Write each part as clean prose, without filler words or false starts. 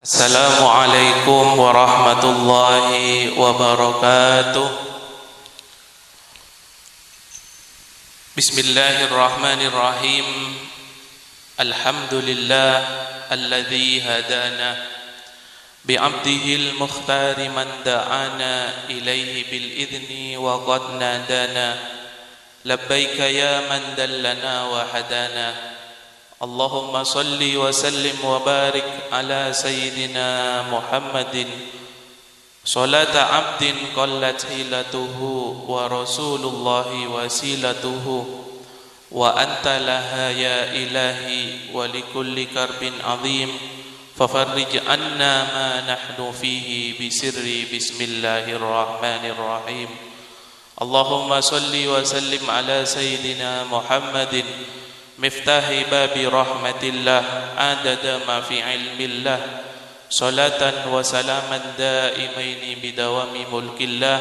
Assalamualaikum warahmatullahi wabarakatuh. Bismillahirrahmanirrahim. Alhamdulillah alladzi hadana bi'abdihil mukhtari man da'ana ilaihi bil idzni wa qad nadana labbaika ya man dallana wa hadana. Allahumma salli wa sallim wa barik ala sayyidina Muhammadin salata abdin qallat hilatuhu wa rasulullahi wasilatuhu wa anta laha ya ilahi wa likulli karbin azim fafarrij anna ma nahnu fihi bisirri bismillahirrahmanirrahim. Allahumma salli wa sallim ala sayyidina Muhammadin miftahi babi rahmatillah adada ma fi ilmillah salatan wa salaman daimaini bidawami mulkillah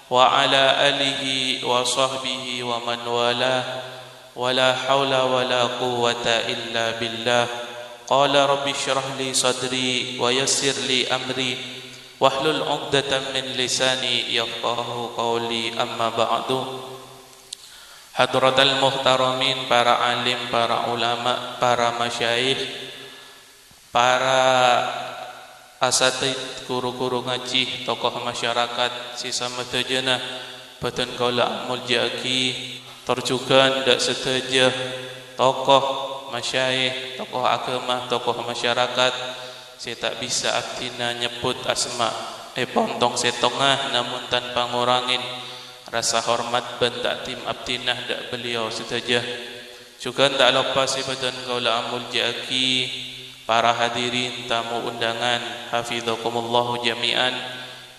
wa ala alihi wa sahbihi wa man walah wa la hawla wa la quwwata illa billah. Qala rabbi syrah li sadri wa yassir li amri wahlul 'uqdatam min lisani yafqahu qawli, amma ba'du. Hadratal muhtaramin, para alim, para ulama, para masyayikh, para asatid, guru-guru ngaji, tokoh masyarakat, sisa matajenah, batan kaula muljaki, terjugan dak seteja, tokoh masyayikh, tokoh agama, tokoh masyarakat. Saya tak bisa aktina nyebut asma, pontong setongah namun tanpa ngurangin rasa hormat dan taktim abdinah dak beliau saja. Juga tak lepas badan kaula amul jaki, para hadirin tamu undangan, hafizakumullah jami'an.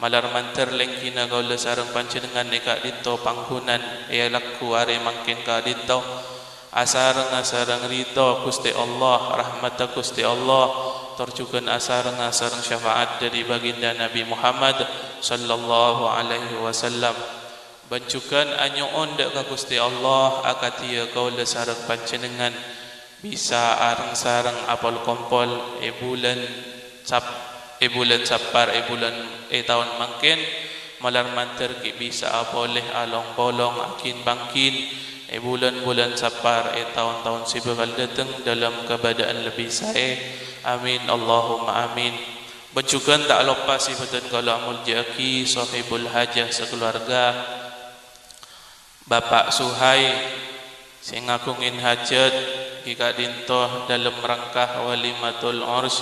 Malar manter lengkina kaula sareng panjenengan nekak dinto panghunan laku are mangkin ka dinto asareng ridho Gusti Allah, rahmat Gusti Allah, terjugan asareng syafaat dari baginda Nabi Muhammad sallallahu alaihi wasallam. Bancukan anyoon dak ka Gusti Allah akatia kaula sareng panjenengan bisa areng sareng apal kompol bulan sapar bulan tahun mangkin malar manter ki bisa aboleh along bolong akin bangkin bulan-bulan sapar tahun-tahun si bakal datang dalam keadaan lebih sae. Amin Allahumma amin. Bancukan tak lepas badan kaula amul jaki sahibul hajah sekeluarga, Bapak Suhai sing ngagungin hajat jika dintoh dalam rangka walimatul urs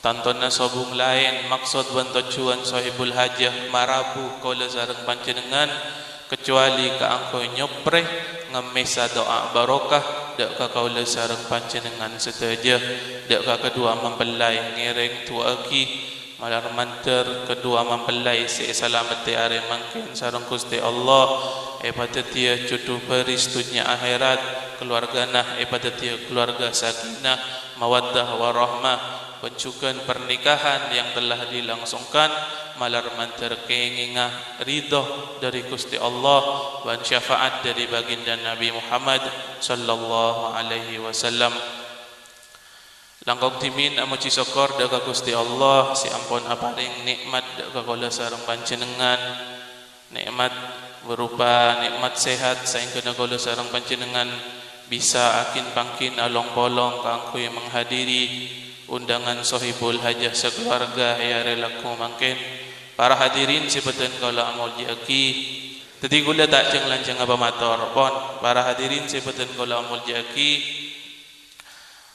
tantona sobung lain maksud dan tujuan sahibul hajah marabu kaula sareng panjenengan kecuali ka angko nyopreh ngemesa doa barokah dak ka kaula sareng panjenengan sedaja dak ka kedua mempelai ngereng tuaki malar manter kedua mempelai si selamat are mangkin sareng Gusti Allah epatatia jodoh baris dunia akhirat keluarga nah epatatia keluarga sakinah mawaddah warahmah. Pencukan pernikahan yang telah dilangsungkan malar manter kengingah ridho dari Gusti Allah dan syafaat dari baginda Nabi Muhammad sallallahu alaihi wasallam. Langkong timin amuci syukur dak Gusti Allah si ampun aparing nikmat dak kaula sareng panjenengan, nikmat berupa nikmat sehat sehingga kaula sareng panjenengan bisa akin pangkin along bolong kangkui menghadiri undangan sahibul hajah sekeluarga ya relaku mangkin. Para hadirin sebetan kaula amul jaki tadi gula tak jeng lancang apa mator pon. Para hadirin sebetan kaula amul jaki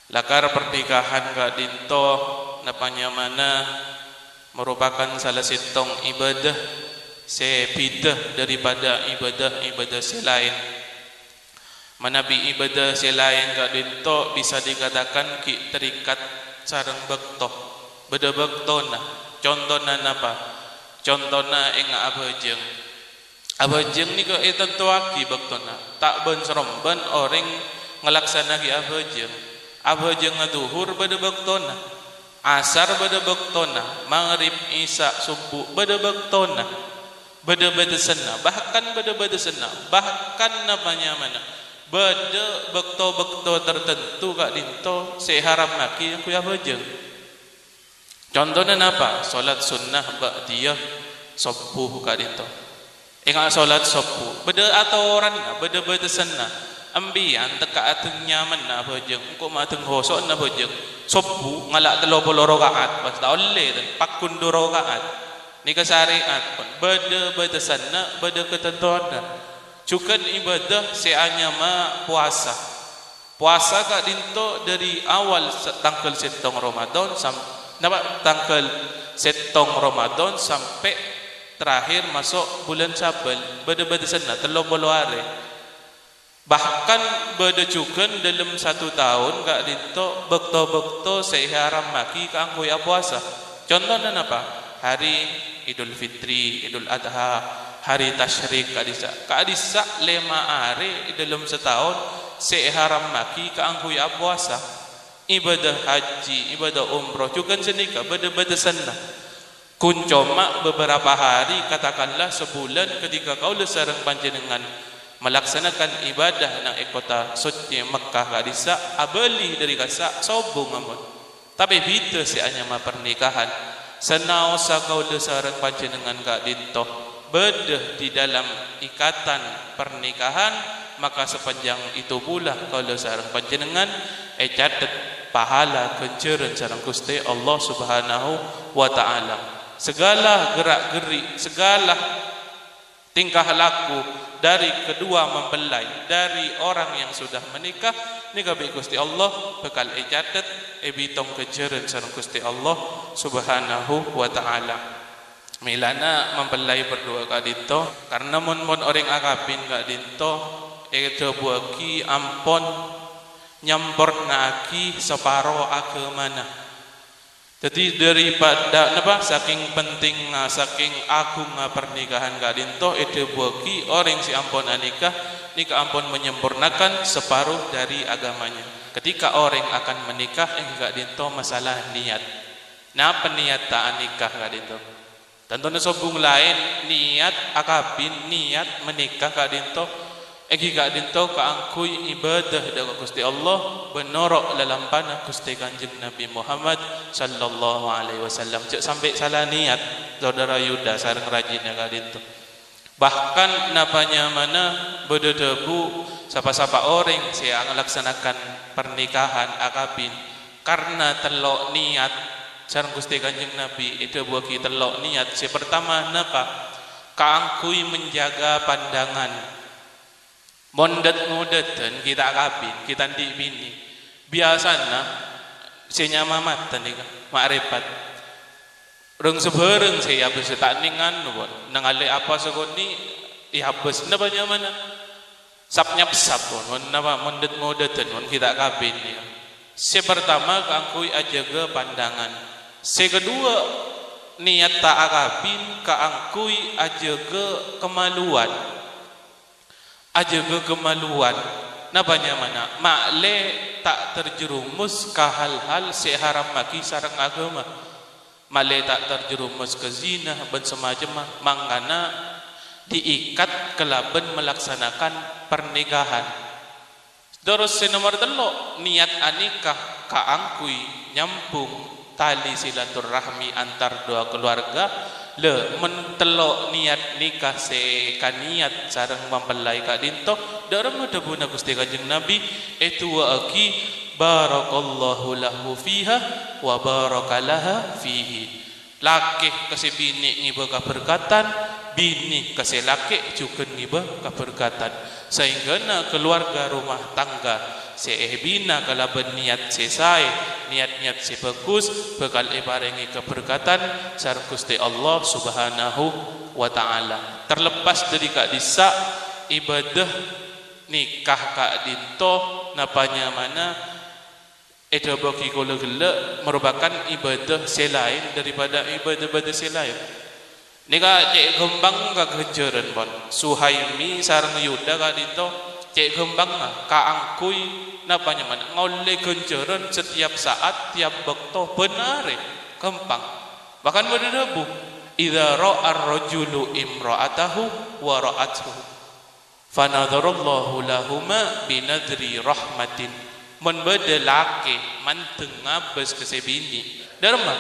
lakar pernikahan ka dinto napanya mana merupakan salah sitong ibadah sepidah daripada ibadah selain. Manabi ibadah selain ka dinto bisa dikatakan ki terikat sareng bektoh beda bektona. Contohna napa? Contohna enga abajeng ni ka tentu aki bektona tak ben seromban orang ngelaksanaki abajeng duhur beda bektona, asar beda bektona, maghrib isya subuh beda bektona, beda sena, bahkan beda sena, bahkan namanya mana beda bekto tertentu kak dinto seharam naki yang kuya bajeng Contohnya apa? Solat sunnah ba'diyah subuh kak dinto. Ingat solat subuh. Beda atau orang beda sana. Ambian teka ateng nyaman na bojeng. Engko mateng hosok na bojeng. Subuh ngalak 30 rakaat. Pas oleh dan pakun 2 rakaat. Ni ke syariat pun beda sana, beda ketentuan. Cukup ibadah seanya ma puasa. Puasa kak dinto dari awal tanggal 7 Ramadan sampai tanggal 7 Ramadan sampai terakhir masuk bulan Syawal. Beda sana 30 hari. Bahkan beda juga dalam 1 tahun kak dinto bekto seharam maki kanggo ya puasa. Contohnya apa? Hari Idul Fitri, Idul Adha, hari Tasyrik kak disa 5 hari dalam setahun seharam maki kanggo ya puasa. Ibadah haji, ibadah umroh juga senika beda sana. Kuncoma beberapa hari katakanlah sebulan ketika kau lesarang panjenengan melaksanakan ibadah nang kota suci Mekah kadisa abeli dari kasa sobong amun. Tapi bita si anyama pernikahan senaosa kau lesarang panjenengan kak dinto bedah di dalam ikatan pernikahan, maka sepanjang itu pula kau lesarang panjenengan catat pahala kenceran sareng Gusti Allah Subhanahu wa taala. Segala gerak-gerik, segala tingkah laku dari kedua mempelai, dari orang yang sudah menikah, nikah bi Gusti Allah bakal catat bitong kenceran sareng Gusti Allah Subhanahu wa taala. Milana mempelai berdua kak dinto karena mun orang akapin kak dinto buaki ampon nyempurnaki separo agamana. Jadi daripada saking penting saking agung pernikahan kak dinto buaki orang si ampun nikah ampun menyempurnakan separuh dari agamanya. Ketika orang akan menikah kak dinto masalah niat. Nah peniataan nikah kak dinto. Tentunya sobung lain niat akabin niat menikah kak dinto kak dinto kaangkuy ibadah dalam Gusti Allah benorok lalampana Gusti Kanjeng Nabi Muhammad sallallahu alaihi wasallam. Cek sampai salah niat saudara Yuda sareng rajinnya kak dinto. Bahkan napanya mana bededebu sapa-sapa orang yang melaksanakan pernikahan akabin karena telok niat sareng Gusti Kanjeng Nabi itu buat kita telok niat. Si pertama napa kaangkuy menjaga pandangan. Mondet-modetan kita kabin, kita di bini. Biasanya senya mamat tandika, makrifat. Reng sebereng saya habis tandingan nuwun. Nangale apa segoni ya habis napa mana? Sapnyap sap pun napa mondet-modetan pun kita kabin ya. Si pertama kaangkuy ajaga pandangan. Si kedua niat tak kabin kaangkuy ajaga kemaluan. Ajaga kemaluan napanya mana makle tak terjerumus ke hal-hal seharam maki sareng agama, makle tak terjerumus ke zina dan semacam mangana diikat kelaban melaksanakan pernikahan. Terus nomor 3 niat anikah kaangkui nyambung tali silaturahmi antar dua keluarga. Le mentelok niat nikah sekaniat sareng mempelai kak dinto darang madabuna Gusti Kanjeng Nabi itu wa aki barakallahu lahu fiha wa barakalaha fihi. Laki kasih bini ngiba keberkatan, bini kasih laki juga ngiba keberkatan. Sehingga keluarga rumah tangga bina kalaban niat sesai, niat-niat bagus bakal ibarengi keberkatan sareng Gusti Allah Subhanahu wa taala. Terlepas dari kak disa ibadah nikah kak dinto napanya mana bagi kula gele merupakan ibadah selain daripada ibadah-ibadah selain. Nika cek gembang kak genjeran pon. Suhaimi sareng Yuda kak dinto cek gembang kaangkuy napanya mana ngoleh genjeran setiap saat tiap waktu benar kempang. Bahkan berdebu idza ra'a ar-rajulu imra'atahu wa ra'athu fanadharallahu lahuma binadri rahmatin. Mun bade laki manteng ngabes ke sebini derma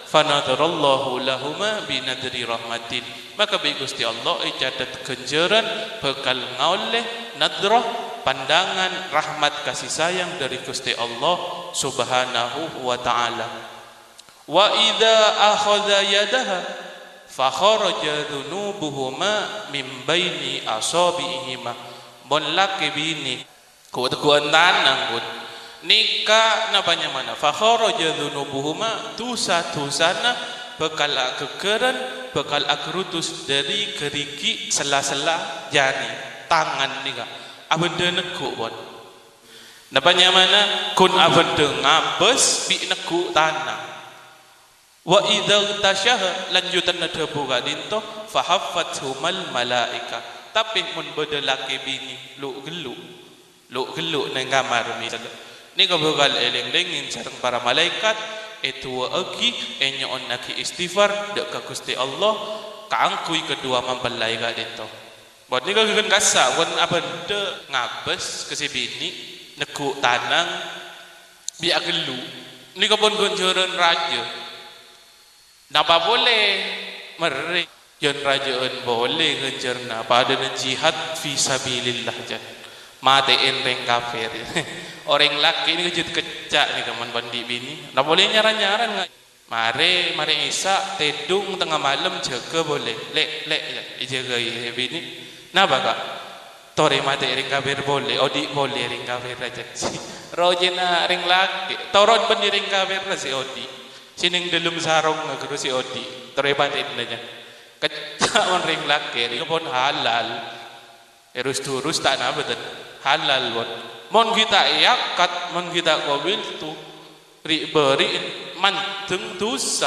Fanadarallahu lahuma binadri rahmatin. Maka bagi Gusti Allah catat kenjeran bekal ngauleh nadrah pandangan rahmat kasih sayang dari Gusti Allah Subhanahu wa taala. Wa idza akhadha yadaha fa kharaja dhunubuhuma min baini asabi'ihima. Bon laki bini ku teguan tanang pun nikah napanya mana fa kharaja dhunubuhuma dosa-dosana bekal kekeran bekal akrutus dari keriki sela-sela jari tangan nikah abenda nekuk bon napanya mana kun abenda ngabes bi nekuk tanah. Wa idza tasyaha lanjutan ada buka dinto fa haffathumal malaika. Tapi mun beda laki bini lu gelu nang kamar misal ni ka bakal eleng-elengin sareng para malaikat itu agi enyon naki istighfar dek ka Gusti Allah kaangkui kedua mempelai ka dinto. Buat ni ka geun kasa wan abenda ngabes ke si bini nekuk tanang bi agelu ni ka pun gonjoran raja. Napa boleh meri jan rajaan boleh ngejarna pada jihad fi sabilillah jan matein reng kafir. Orang laki ini kejut kecak ni kaman bandi bini. Napa boleh nyaran-nyaran enggak? Mari Isa tedung tengah malam jaga boleh. Lek jaga bini. Napa kak? Tore mate ring kafir boleh, odi boleh ring kafir aja. Rojena ring laki, toron ben ring kafir si odi. Sining dalam sarung ngagero si odi terepatin aja kecawan ring laki ini pun halal erus turus tak apa betul halal bon mon kita yakat mon kita qabil tu beri manteng dosa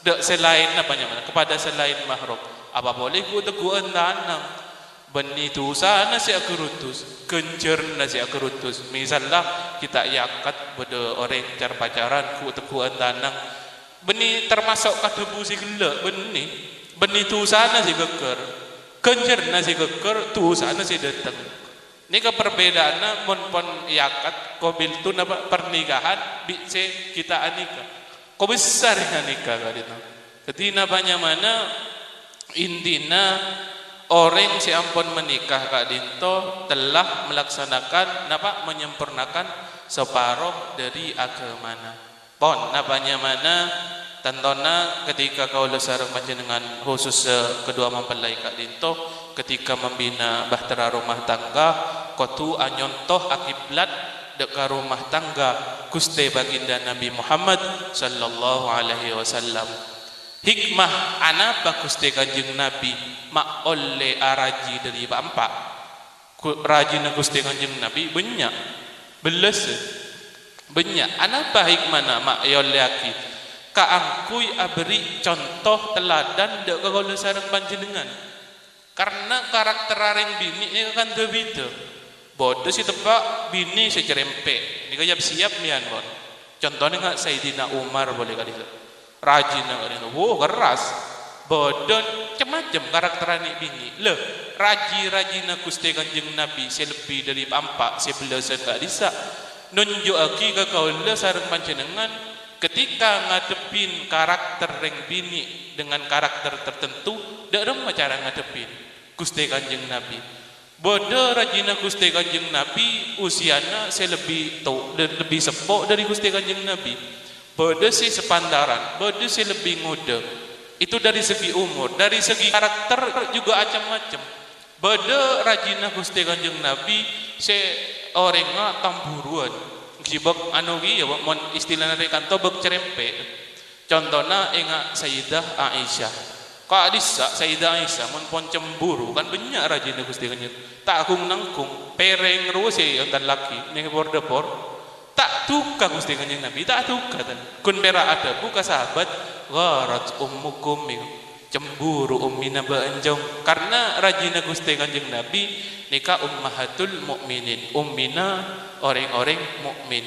dak selain apanya mana kepada selain mahrum apa boleh ku teguan tanang beni dosa nasi akurutus kencer nasi akurutus misalnya kita yakat pada orang cara pacaran ku teguan tanang beni termasuk kadebu si gelak beni tu sana si geker kencer nasi geker tu sana si datang ni ke perbedaannya pon yakat kobil tu napa pernikahan bise kita anika ko besar nikah kadito ketina banyak mana intina orang si ampun menikah kadito telah melaksanakan napa menyempurnakan separuh dari agamana pon napanya mana tantona ketika kau lesarang panjenengan khusus kedua mempelai kak dinto ketika membina bahtera rumah tangga kotu anyontoh akiblat deka rumah tangga Gusti baginda Nabi Muhammad sallallahu alaihi wasallam hikmah anapa Gusti kanjeng Nabi mak oleh araji dari bampak rajina Gusti kanjeng Nabi banyak belas banyak anapa hikmahna mak yoleaki kaangkui abri contoh teladan dek kagoleh sareng panjenengan karena karakter areng bini ini kan beda bodoh si tepak bini secerempek ini kaya siap mian bon contohnya nggak Sayyidina Umar boleh kali itu rajin nggak wow keras bodoh macam karakter anak bini le rajina Gusti kanjeng Nabi selebih dari pampak sebelasan gak bisa nunjuk aki kagoleh sareng panjenengan ketika ngadepin karakter reng bini dengan karakter tertentu dak remah cara ngadepin Gusti kanjeng Nabi bodoh rajina Gusti kanjeng Nabi usiana selebih lebih sepok dari Gusti kanjeng Nabi bodoh si sepantaran bodoh si lebih muda itu dari segi umur dari segi karakter juga macam-macam bodoh rajina Gusti kanjeng Nabi se orang tamburuan jibak anu ya mon istilahna dari kanto bek cerempek contohna ingat Sayyidah Aisyah ka adisa Sayyidah Aisyah mon pon cemburu kan banyak rajin Gusti kanjeng tak akung nangkung pereng ruwes ya dan laki ning bor-depor tak tuka Gusti kanjeng Nabi tak tuka tan kun pera ada buka sahabat gharat ummukum cemburu ummina baenjong karena rajin Gusti kanjeng Nabi nikah ummahatul mukminin ummina orang-orang mukmin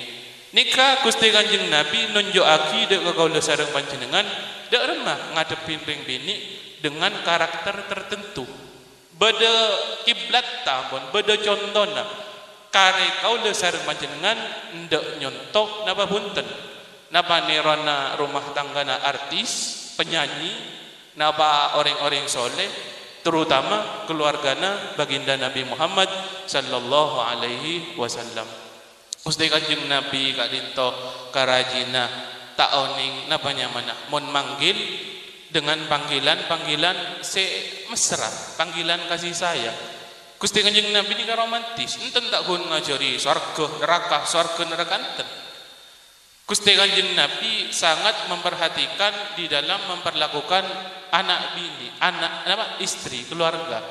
nikah Gusti kanjeng Nabi nunjukake dek kagoleh sareng panjenengan dak remah ngadepin ping bini dengan karakter tertentu beda kiblat tampon beda contona kare kauleh sareng panjenengan ndak nyontok napa punten napa nirona rumah tangga na artis, penyanyi, napa orang-orang soleh, terutama keluargana baginda Nabi Muhammad sallallahu alaihi wasallam. Gusti Kanjeng Nabi kak dinto karajina taoning napa nyamana mon manggil dengan panggilan se mesra, panggilan kasih sayang. Gusti Kanjeng Nabi ini romantis, enten tak gun ngajari swarga neraka enten. Gusti Kanjeng Nabi sangat memperhatikan di dalam memperlakukan anak bini, istri, keluarga.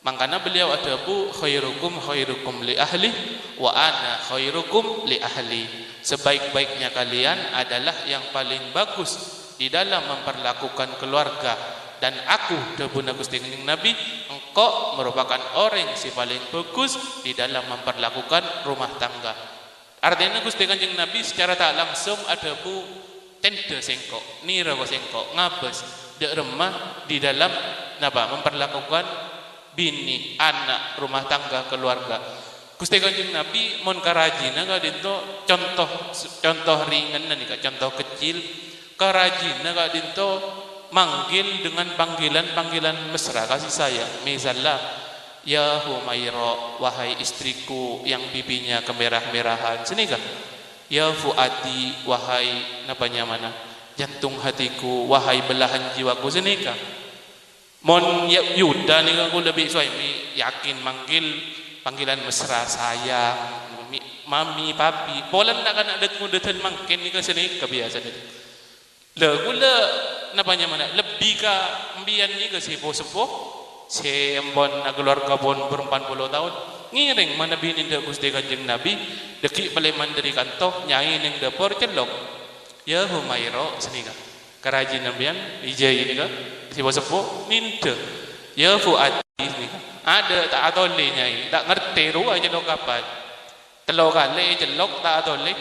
Makanya beliau ada khairukum li ahli wa ana khairukum li ahli. Sebaik-baiknya kalian adalah yang paling bagus di dalam memperlakukan keluarga, dan aku debuna Gusti Kanjeng Nabi, engkau merupakan orang yang si paling bagus di dalam memperlakukan rumah tangga. Artinya Gusti Kanjeng Nabi secara tak langsung ada bu tenda sengkok, nira ko sengkok, ngabes dek remah di dalam memperlakukan bini, anak, rumah tangga, keluarga. Gusti Kanjeng Nabi mon karajina ka dinto contoh ringan nih kak, contoh kecil karajina ka dinto manggil dengan panggilan mesra kasih sayang. Misalnya ya Humaira, wahai istriku yang pipinya kemerah-merahan, sini kah? Ya Fuadi, wahai mana jantung hatiku, wahai belahan jiwaku, sini kah? Mon Yuda nih aku lebih suami yakin manggil panggilan mesra sayang, mami, papi. Polan nak ada kemudian mungkin nih kan sini kebiasaan itu. Gula mana lebih ka mbian ni ke sepo-sepo si embon na keluarga bon ber-40 tahun ngiring mana bini dah Gusti Kanjeng Nabi deki paleman dari kantoh nyai ning dapur celok ya Humaira seni ka karajin nambian ijai ini ka sepo-sepo minta ya Fuadi seni ka ada tak atole nyai tak ngerti ru aja lo kapan telo kali celok tak atole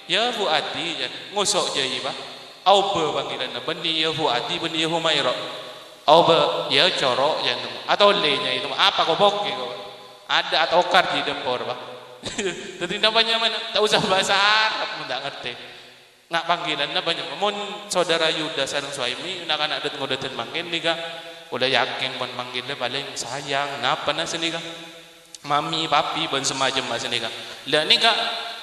ya Fuadi ngusok jai ba au be panggilan benih ya Fuadi benih ya Humaira au be ya corok ya atau lenya itu apa kau bokeh kau ada atau kar di dapur bah jadi namanya mana tak usah bahasa Arab tak ngerti nak panggilan namanya mon saudara Yuda sareng suami nak anak det ngodeuten mangkin nika udah yakin pun panggilnya paling sayang napa na senika mami papi ben semacam mas senika lah nika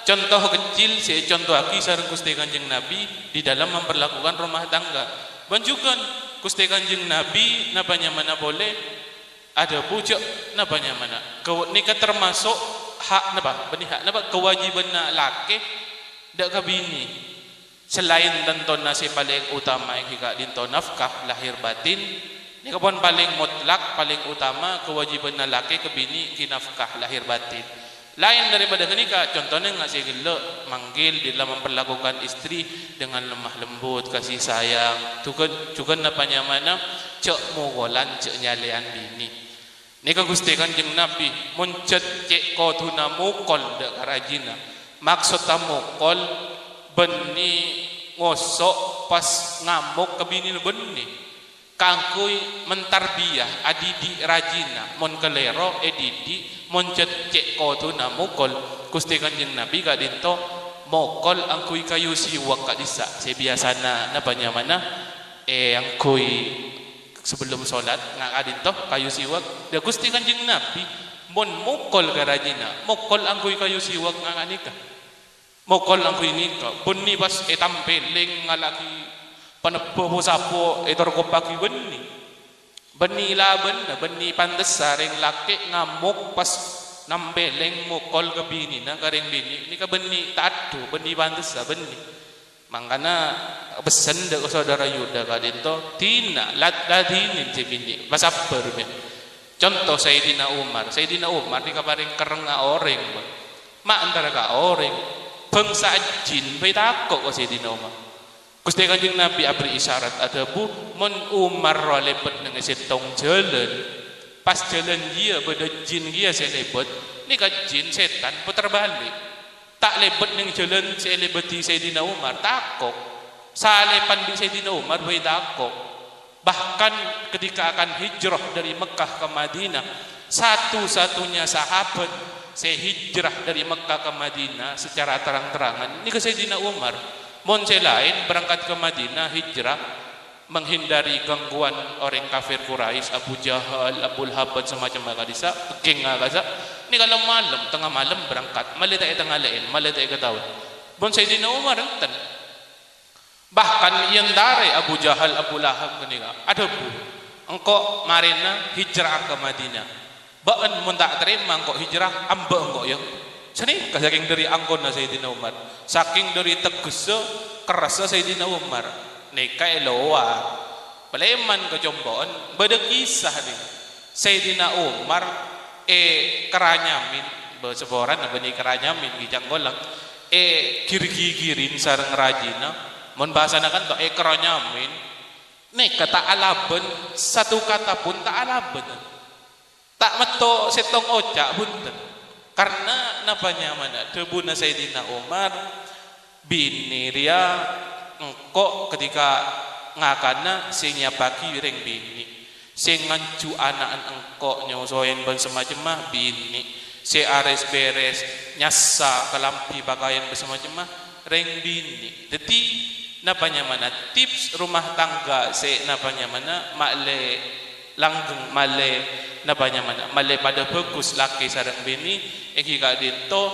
contoh kecil saya contoh aki sareng Gusti Kanjeng Nabi di dalam memperlakukan rumah tangga. Banjukan Gusti Kanjeng Nabi napanya mana boleh ada pucuk napanya mana. Kau nika termasuk hak napa? Benih hak napa kewajiban nak laki dak ka bini. Selain tentu nasi paling utama yang kita dinto nafkah lahir batin, ini pun paling mutlak paling utama kewajiban nak laki ke bini ki nafkah lahir batin. Lain daripada kenika, contohnya ngasih gelo manggil di dalam memperlakukan istri dengan lemah lembut, kasih sayang. Juga napanya mana cek mogolan cek nyalean bini. Nika Gusti Kanjeng Nabi muncet cek kau tuna mukol dak karajina. Maksud mukol beni ngosok pas ngamuk ke bini beni. Kangkui mentarbiyah adidi rajina mon kelero edidi moncet cek kotu na mukol Gusti Kanjeng Nabi ka dinto mokol angkui kayu siwak ka disa sebiasana napanya mana angkui sebelum salat nga ka dinto kayu siwak da Gusti Kanjeng Nabi mon mukol ka rajina mokol angkui kayu siwak nga kanika mokol angkui nika bunni pas etampeleng ngalaki panepo sapo etor ko pagi beni laban beni pantes saring laki ngamuk pas nambeleng mukol ke bini na karing bini ini ka beni tadu beni pantes beni mangkana besen dak saudara Yuda ka dinto tina ladinin si bini masabar ben contoh Sayyidina Umar ni kaparing kereng oreng mak antara ka oreng bangsa jin pe takok ko Sayyidina Umar Gusti Kanjeng Nabi abri isyarat ada bu mon Umar lepet dengan setong jalan pas jalan dia pada jin dia saya lepet ni kan jin setan putar balik tak lepet dengan jalan saya lepeti Sayyidina Umar takok salepan di Sayyidina Umar bayi takok bahkan ketika akan hijrah dari Mekah ke Madinah satu-satunya sahabat saya hijrah dari Mekah ke Madinah secara terang-terangan ini ke Sayyidina Umar Monce lain berangkat ke Madinah hijrah menghindari gangguan orang kafir Quraisy, Abu Jahal, Abu Lahab semacam kadisa, king ngagaza. Ni kalau malam, tengah malam berangkat, malah tak tengah lain, malah tak ketahuan. Bon Sayyidina Umar enten. Bahkan yang dari Abu Jahal, Abu Lahab kenika, ada bu. Engkau marina hijrah ke Madinah. Baan mun tak terima engkau hijrah, amba engkau ya. Sini saking dari angkona Sayyidina Umar, saking dari tegusa kerasa Sayyidina Umar. Nekai loa peleman kejombon beda kisah ni Sayyidina Umar keranyamin berseboran beni keranyamin gijang golak kiri-kirin sareng rajina mun bahasanakan to keranyamin nek kata alaben satu kata pun tak alaben tak meto setong ocak punten karena napanya mana debuna Sayyidina Umar bini dia engkau ketika ngakana sing nyapaki reng bini sing ngancu anak engkau nyosoin ban semacam mah bini si ares beres nyasa kelampi pakaian semacam mah reng bini jadi napanya mana tips rumah tangga si napanya mana makle langgeng male napanya mana male pada bagus laki sareng bini iki gak dinto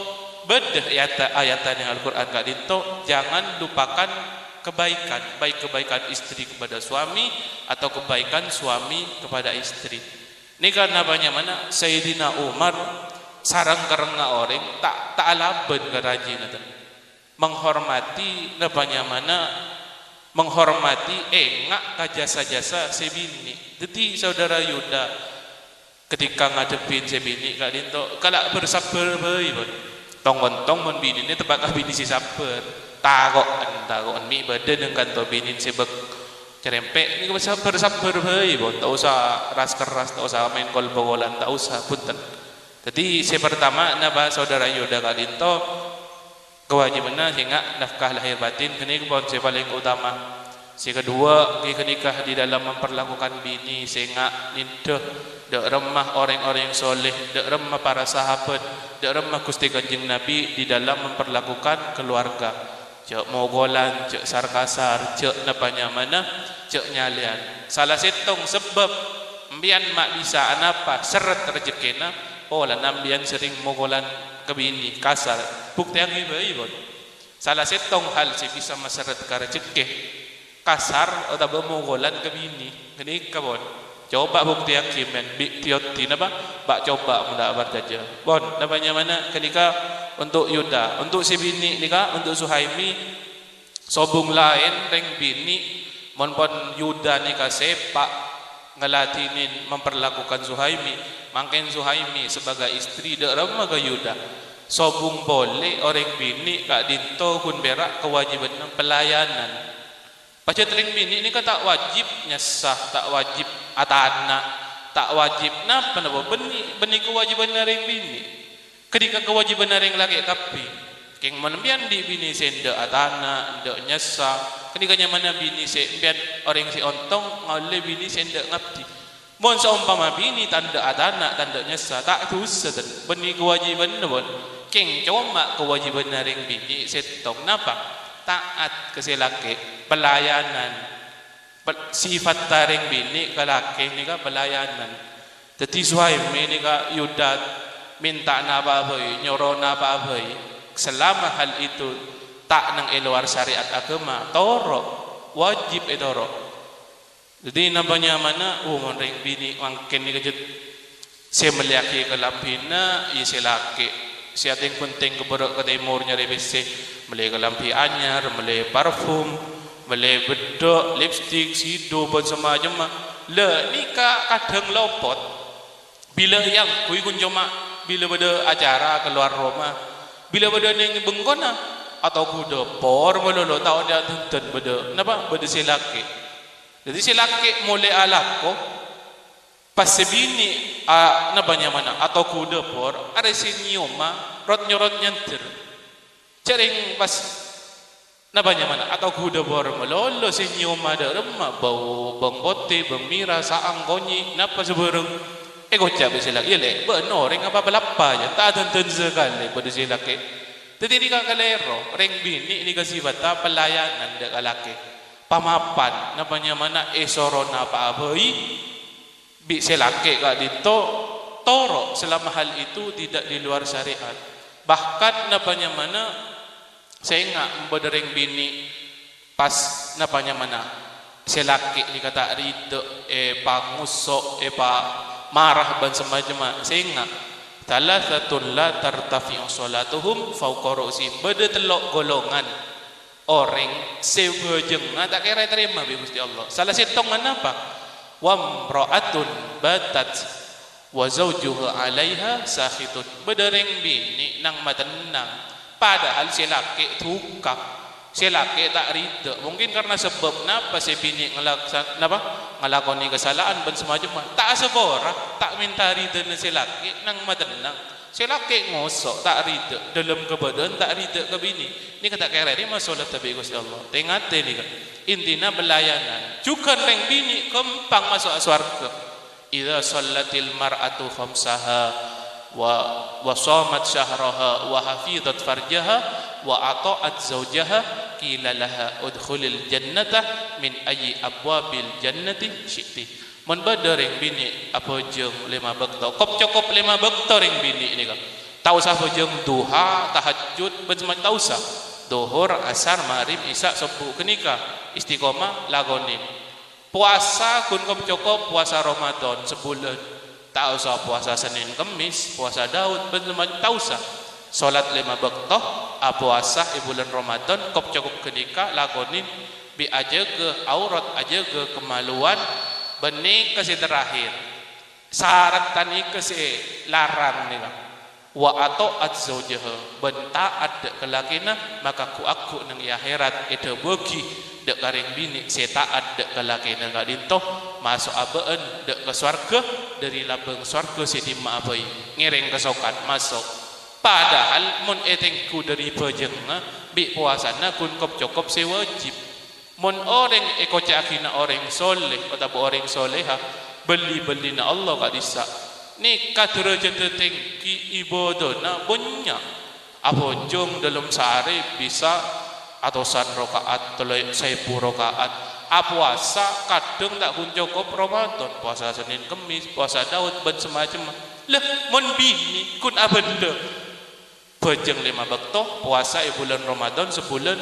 bedah ayatan yang Al-Quran gak dinto jangan lupakan kebaikan, baik kebaikan istri kepada suami atau kebaikan suami kepada istri. Ini kan namanya mana Sayyidina Umar sarang karena orang tak alaben kerajin menghormati namanya mana menghormati ngak ka jasa-jasa sebini. Jadi saudara Yuda ketika ngadepin sebini kak dinto kalau bersabar baik tong-tong mon bini ini tebak bini si sabar takon mi badan dengan to binin sebek cerempek ni bersabar bae bon tak usah ras keras tak usah main gol bolan tak usah punten. Jadi saya pertama napa saudara Yuda kalinto kewajibannya sehingga nafkah lahir batin kini pun saya paling utama. Si kedua nikah di dalam memperlakukan bini sehingga nindah dak remah orang-orang yang soleh, dak remah para sahabat, dak remah Gusti Kanjeng Nabi di dalam memperlakukan keluarga. Cek mogolan, cek sarkasar, cek napanya mana, cek nyalian. Salah setong sebab mbian mak bisa anapa seret rezekina, lah nambian sering mogolan ke bini kasar. Bukti yang ibu. Salah setong hal si bisa maseret ke rezeki kasar atau mogolan ke bini. Ini kabon. Coba bukti yang kimen, tioti napa? Bak coba mudah berjaja. Bon, namanya mana? Ketika untuk Yuda, untuk si bini nikah, untuk Suhaimi sobung lain reng bini monpon Yuda nikah sepak ngelatinin memperlakukan Suhaimi, mangken Suhaimi sebagai istri dak ramah ke Yuda. Sobung boleh orang bini kak dinto kun berak kewajiban pelayanan. Pacet reng bini ini tak wajib nyesah, tak wajib anak, tak wajib napa beni kewajiban reng bini. Ketika kewajiban yang laki kapi, keng menbian di bini senda atana, ndak nyesa. Ketika nyaman bini sembian orang si ontong ngale bini senda ngabdi. Mon seumpama bini tanda atana, tanda nyesa, tak dosa dan beni kewajiban bon. Keng cuma kewajiban ring bini setong napa? Taat ke si laki, pelayanan. Sifat taring bini ke laki ni ka pelayanan. Jadi Suhaimi ni ka Yuda minta napa bayi, nyoro napa bayi, selama hal itu tak nang eluar syariat agama, toro wajib toro. Jadi namanya mana? Ring bini angken ni kejut. Saya meliaki ke lampina, isi laki. Siat yang penting keberok ke timurnya rebese, meli ke lampi anyar, meli parfum, meli bedok, lipstick, sido, buat semacam. Le nikah kadang lopot. Bila yang kui kun cuma bila pada acara keluar rumah, bila pada neng bengkona atau kuda por melolo tahu dia tuntun pada, napa pada si laki. Jadi si laki mulai alako pas sebini nabanya mana atau kuda por ada si nyoma rot nyorot nyantir, cering pas nabanya mana atau kuda por melolo si nyoma ada remah bau bang bote bang mira saang konyi napa sebereng. Kocak be silak, iya le, benar orang apa belapa je, tak tentu sekali pada silak ke. Jadi ni kalero reng bini ni kasibata pelayanan dak laki. Pamapan napanya mana esorona apa abai bi selake kak dito toro selama hal itu tidak di luar syariat. Bahkan napanya mana saya ingat berdereng bini pas napanya mana selaki dikata rida pangusok pa marah dan semacam saya ingat thalathatun la tartafi'u salatuhum fawqa ru'si beda telok golongan orang sebejeng tak kira terima bi Gusti Allah. Salah setong apa wa mra'atun batat wa zawjuhu 'alaiha sakhitun berdereng bini nang matenang padahal si laki tukak, si laki tak rida. Mungkin karena sebab napa si bini ngelakoni kesalahan dan semacam tak sebora, tak minta rida na si laki nang matenang. Si laki ngosok tak rida dalam kebadan tak rida ke bini. Ni kata kira ni masalah tabi Gusti Allah. Tengok ni kan. Intina belayanan. Juga reng bini kempang masuk surga. Idza sallatil mar'atu khamsaha wa shamat syahraha wa hafizat farjaha wa ata'at zawjaha qila laha udkhulil jannata min ayyi abwabil jannati syi'ti. Mun badereng bini apa jeung 5 bekto kop cukup 5 bekto ring bini ni kan. Tau sah jeung duha tahajud ben tau sah zuhur asar maghrib isya subuh kenika istiqomah lagoni. Puasa kun kop cukup puasa Ramadan sebulan. Tak usah puasa Senin Kemis, puasa Daud, benar tak usah. Salat 5 waktu, puasa bulan Ramadan, kop cukup kenika lakonin bi aja ke aurat aja ke kemaluan, benih ke si terakhir. Syarat tani ke si larang ni lah. Wa atau azzaujaha bentaat dek kelakina maka ku aku nang akhirat itu bagi dek karing bini setaat dek kelakina gak dintoh masuk abeen dek ke surga dari labeng surga si dimma abai ngiring kesokan masuk padahal mun etengku dari pejengna bi puasana kun kop cokop si wajib mun orang ekocakina orang soleh atau orang soleha beli na Allah gak disa nikah derajat tinggi ibadahna banyak apa jong dalam sehari bisa atusan rakaat tolong 1000 rakaat puasa kadang tak kun cukup Ramadan puasa Senin Kemis puasa Daud ben semacam lah mun bini kun abenda bejeng 5 waktu puasa bulan Ramadan sebulan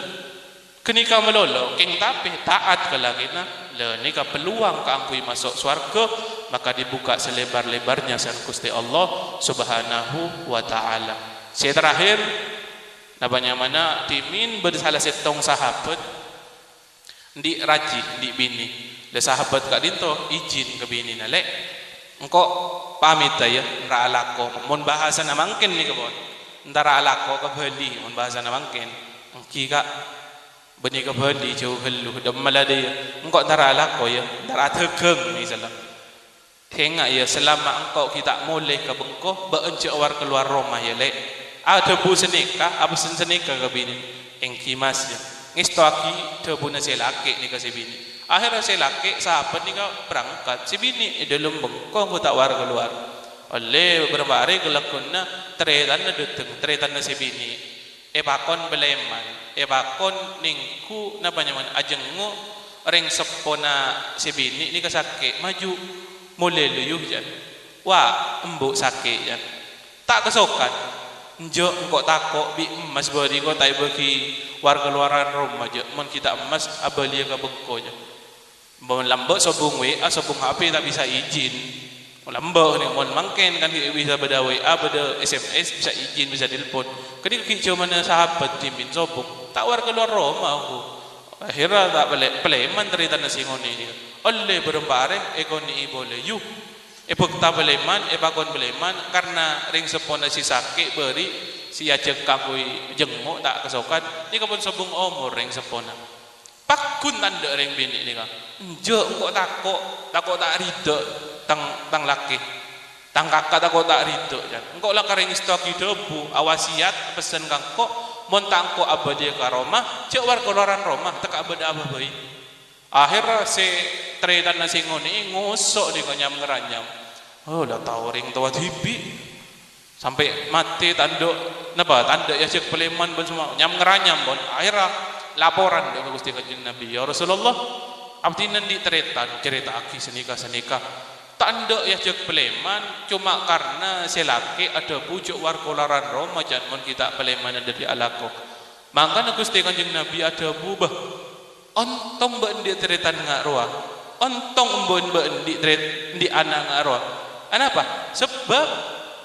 kenika melolo keng tapi taat ke lagina le nika peluang kaangkui masuk surga maka dibuka selebar-lebarnya san Gusti Allah Subhanahu wa taala. Si terakhir nabanya mana timin bersalah setong sahabat di rajin di bini. Le sahabat kak dinto izin ke bini na lek engko pamit ya ra alako mun bahasa na mangken ni kebon. Antara alako ke beli mun bahasa na mangken. Engki kak benih ke beli jauh helu dan malade engko antara alako ya antara tegeng misalnya. Hingga ya selama engkau kita mulai ke bengkoh beence awar keluar rumah ya lek ada bu senika apa senika ke bini engki mas ya ngistoaki tebu na selake ni ke si bini akhirnya selake sahabat ni ka berangkat si bini dalam bengkoh ku tak war keluar oleh beberapa hari kelakonna tretan na dateng tretan na si bini pakon beleman pakon ningku napa nyaman ajengu ring sepona si bini ni kasake maju mulai luyuh jan wah embuk sakit jan tak kesokan njok engkau takok bi emas bari kau tak bagi war keluaran rumah je mun kita emas abalia ke bengko je mun lambok sobung WA sobung HP tak bisa izin lambok ni mun mangken kan bisa beda WA beda SMS bisa izin bisa telepon kedik kicau mana sahabat timin sobung tak war keluar rumah aku akhirnya tak balik peleman cerita nasi ngoni dia oleh berembare ekoni boleh yuk epok tak beleman epakon beleman karena ring sepona si sakit beri si ajeng kakui jenguk tak kesokan ni kapun sobung umur ring sepona pakun tanda ring bini ni kan njok kok takok tak ridho tang laki tang kakak takok tak ridho jan engko lah karing stoki debu awasiat pesen kangko mon tangko abadi ka Roma cek war keluaran Roma tak abadi apa bayi akhirnya si tretan nasi ngoni ngosok di konyam ngeranyam oh lah tahu ring tua tibi sampai mati tanduk napa tanduk ya cek peleman pun semua nyam ngeranyam pun akhirnya laporan ke Gusti Kanjeng Nabi, ya Rasulullah abdi nanti cerita aki senika tanduk ya cek peleman cuma karena selaki ada pucuk warkolaran Roma jangan kita peleman dari alako. Maka Gusti Kanjeng Nabi ada bubah ontong mbak di cerita ngarwa ontong mbak di anak ngarwa. Kenapa? Sebab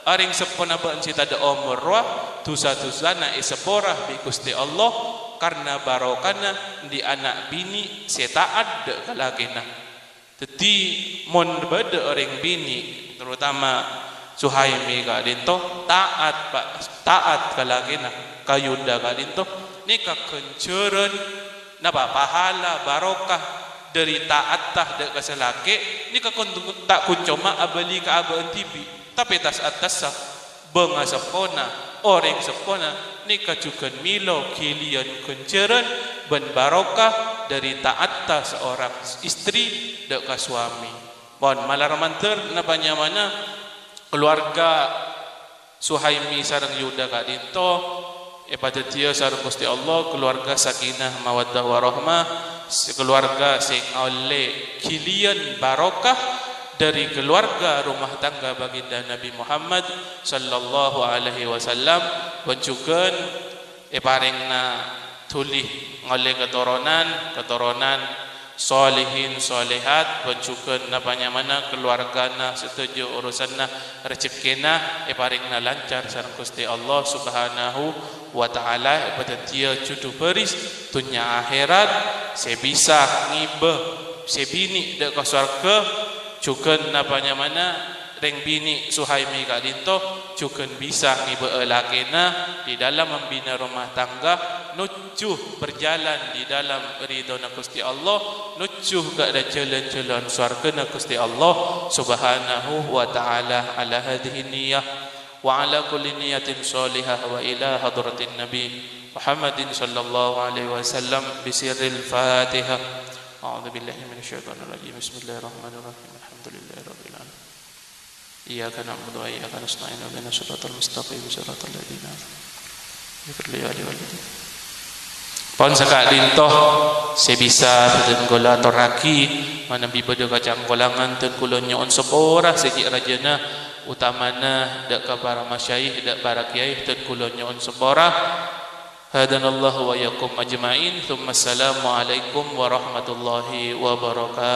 aring sepona mbak cita ada omorwa dosa-dosa na iseporah di Gusti Allah karena barokana di anak bini setaat dek kalagina. Jadi mon bade orang bini terutama Suhaimi kadinto taat kalagina kayunda kadinto nika kenceureun napa pahala barokah dari taat tah dek kaselake nika tak kuncoma abali ka abeun tibi tapi tas atas benga sepona orang sepona nika juga milo kilian kenceureun ben barokah dari taat tah seorang istri dek ka suami. Bon malaramanter napa nyamana keluarga Suhaimi sareng Yuda kadinto pada dia sareng Gusti Allah keluarga sakinah mawaddah warahmah keluarga sing oleh kilian barokah dari keluarga rumah tangga baginda Nabi Muhammad sallallahu alaihi wasallam pencukeun paringna tulih oleh keturunan solihin solihat pencukeun napanya mana keluargana setuju urusanna rezekina paringna lancar sareng Gusti Allah subhanahu wa ta'ala pada dia cudu beris dunya akhirat sebisa ngibeh sebini dek ka surga cukeun napanya mana reng bini Suhaimi kadinto cukeun bisa ngibeu lakena di dalam membina rumah tangga nujuh berjalan di dalam ridhona Gusti Allah nujuh gak ada jalan-jalan surga Gusti Allah subhanahu wa ta'ala ala hadhihi niyyah wa ala kulli niyatin shalihah wa ila hadratin nabi Muhammadin sallallahu alaihi wasallam bisirril Fatihah. A'udzu billahi minasyaitonir rajim. Bismillahirrahmanirrahim. Alhamdulillahi rabbil alamin. Iyyaka na'budu wa iyyaka nasta'in. Ihdinas siratal mustaqim. Siratal ladzina an'amta 'alaihim. Pon sakak dintoh sebisa peden gola toraki manambi bede kacang golangan ten kula nyoon sepora sejik rajana utamana dak ka para masyayikh dak para kiai ten kula nyoon sepora. Hadanallahu wa iyyakum ajmain. Tsumma assalamu alaikum warahmatullahi wabarakatuh.